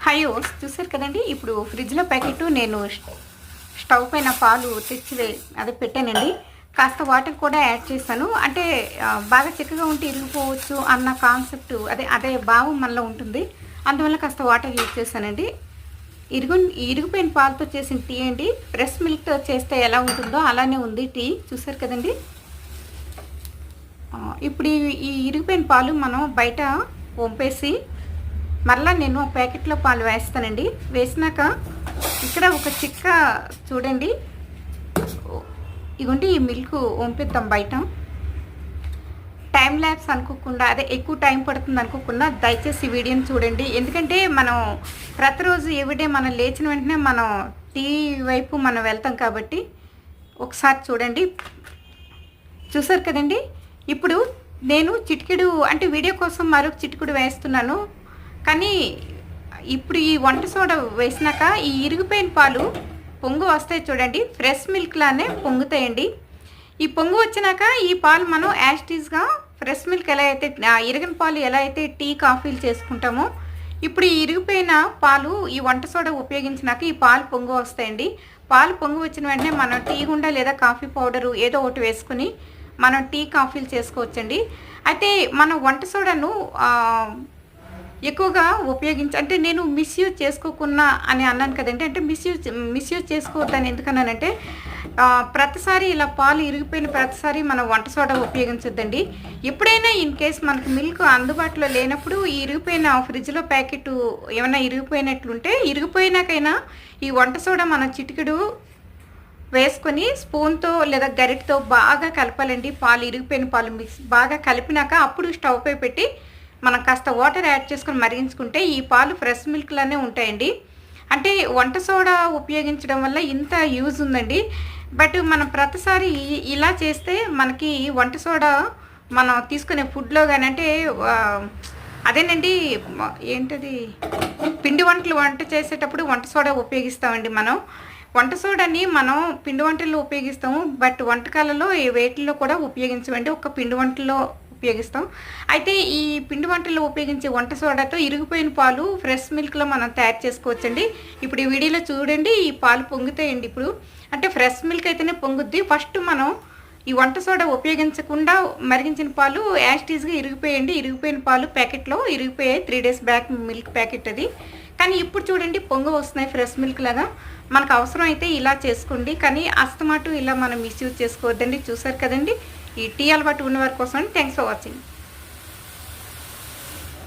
Hi ఓస్ చూసారు కదండి. ఇప్పుడు ఫ్రిడ్జ్లో ప్యాకెట్ నేను స్టవ్ పైన పాలు తెచ్చి అదే పెట్టానండి. కాస్త వాటర్ కూడా యాడ్ చేశాను. అంటే బాగా చిక్కగా ఉంటే ఇరిగిపోవచ్చు అన్న కాన్సెప్ట్ అదే భావం మనలో ఉంటుంది. అందువల్ల కాస్త వాటర్ యూజ్ చేశానండి. ఇరిగిపోయిన పాలతో చేసిన టీ అండి. ఫ్రెష్ మిల్క్తో చేస్తే ఎలా ఉంటుందో అలానే ఉంది టీ. చూసారు కదండి. ఇప్పుడు ఈ ఇరిగిపోయిన పాలు మనం బయట వంపేసి మరలా నేను ప్యాకెట్లో పాలు వేస్తానండి. వేసినాక ఇక్కడ ఒక చిక్క చూడండి, ఇగోండి ఈ మిల్క్ వంపిద్దాం బయట. టైం ల్యాబ్స్ అనుకోకుండా, ఎక్కువ టైం పడుతుంది అనుకోకుండా దయచేసి ఈ వీడియోని చూడండి. ఎందుకంటే మనం ప్రతిరోజు ఎవ్రీడే మనం లేచిన వెంటనే మనం టీ వైపు మనం వెళ్తాం కాబట్టి ఒకసారి చూడండి. చూసారు కదండి. ఇప్పుడు నేను చిటికెడు అంటే వీడియో కోసం మరొక చిటికెడు వేస్తున్నాను. కానీ ఇప్పుడు ఈ వంట సోడా వేసినాక ఈ ఇరిగిపోయిన పాలు పొంగు వస్తాయి చూడండి. ఫ్రెష్ మిల్క్ లానే పొంగుతాయండి. ఈ పొంగు వచ్చినాక ఈ పాలు మనం యాస్టీస్గా ఫ్రెష్ మిల్క్ ఎలా అయితే ఇరిగిన పాలు ఎలా అయితే టీ కాఫీలు చేసుకుంటామో ఇప్పుడు ఈ ఇరిగిపోయిన పాలు ఈ వంట సోడా ఉపయోగించినాక ఈ పాలు పొంగు వస్తాయండి. పాలు పొంగు వచ్చిన వెంటనే మనం టీ గుండా లేదా కాఫీ పౌడరు ఏదో ఒకటి వేసుకుని మనం టీ కాఫీలు చేసుకోవచ్చండి. అయితే మనం వంట సోడాను ఎక్కువగా అంటే నేను మిస్యూజ్ చేసుకోకున్నా అని అన్నాను కదండి. అంటే మిస్యూజ్ చేసుకోవద్దని ఎందుకన్నానంటే ప్రతిసారి ఇలా పాలు ఇరిగిపోయిన ప్రతిసారి మనం వంట సోడా ఉపయోగించొద్దండి. ఎప్పుడైనా ఇన్ కేస్ మనకు మిల్క్ అందుబాటులో లేనప్పుడు ఈ ఇరిగిపోయిన ఫ్రిడ్జ్లో ప్యాకెట్ ఏమైనా ఇరిగిపోయినట్లుంటే ఇరిగిపోయినాకైనా ఈ వంట సోడా మనం చిటికెడు వేసుకొని స్పూన్తో లేదా గరిటతో బాగా కలపాలండి. పాలు ఇరిగిపోయిన పాలు బాగా కలిపినాక అప్పుడు స్టవ్ పై పెట్టి మనం కాస్త వాటర్ యాడ్ చేసుకొని మరిగించుకుంటే ఈ పాలు ఫ్రెష్ మిల్క్లానే ఉంటాయండి. అంటే వంట సోడా ఉపయోగించడం వల్ల ఇంత యూజ్ ఉందండి. బట్ మనం ప్రతిసారి ఇలా చేస్తే మనకి వంట సోడా మనం తీసుకునే ఫుడ్లో కానీ అంటే అదేనండి ఏంటది పిండి వంట చేసేటప్పుడు వంట సోడా ఉపయోగిస్తామండి. మనం వంట సోడాని మనం పిండి వంటల్లో ఉపయోగిస్తాము. బట్ వంటకాలలో వేటిల్లో కూడా ఉపయోగించమండి. ఒక పిండి వంటల్లో ఉపయోగిస్తాం. అయితే ఈ పిండి వంటల్లో ఉపయోగించే వంట సోడాతో ఇరిగిపోయిన పాలు ఫ్రెష్ మిల్క్లో మనం తయారు చేసుకోవచ్చండి. ఇప్పుడు ఈ వీడియోలో చూడండి, ఈ పాలు పొంగుతాయండి. ఇప్పుడు అంటే ఫ్రెష్ మిల్క్ అయితేనే పొంగుద్ది. ఫస్ట్ మనం ఈ వంట సోడా ఉపయోగించకుండా మరిగించిన పాలు యాస్టీస్గా ఇరిగిపోయిన పాలు ప్యాకెట్లో ఇరిగిపోయాయి. 3 days బ్యాక్ మిల్క్ ప్యాకెట్ అది. కానీ ఇప్పుడు చూడండి పొంగు వస్తున్నాయి ఫ్రెష్ మిల్క్ లాగా. మనకు అవసరం అయితే ఇలా చేసుకోండి, కానీ అస్తమాటు ఇలా మనం మిస్యూజ్ చేసుకోవద్దండి. చూసారు కదండి. ఈ టీ అలవాటు ఉన్నవారి కోసం. Thanks for watching.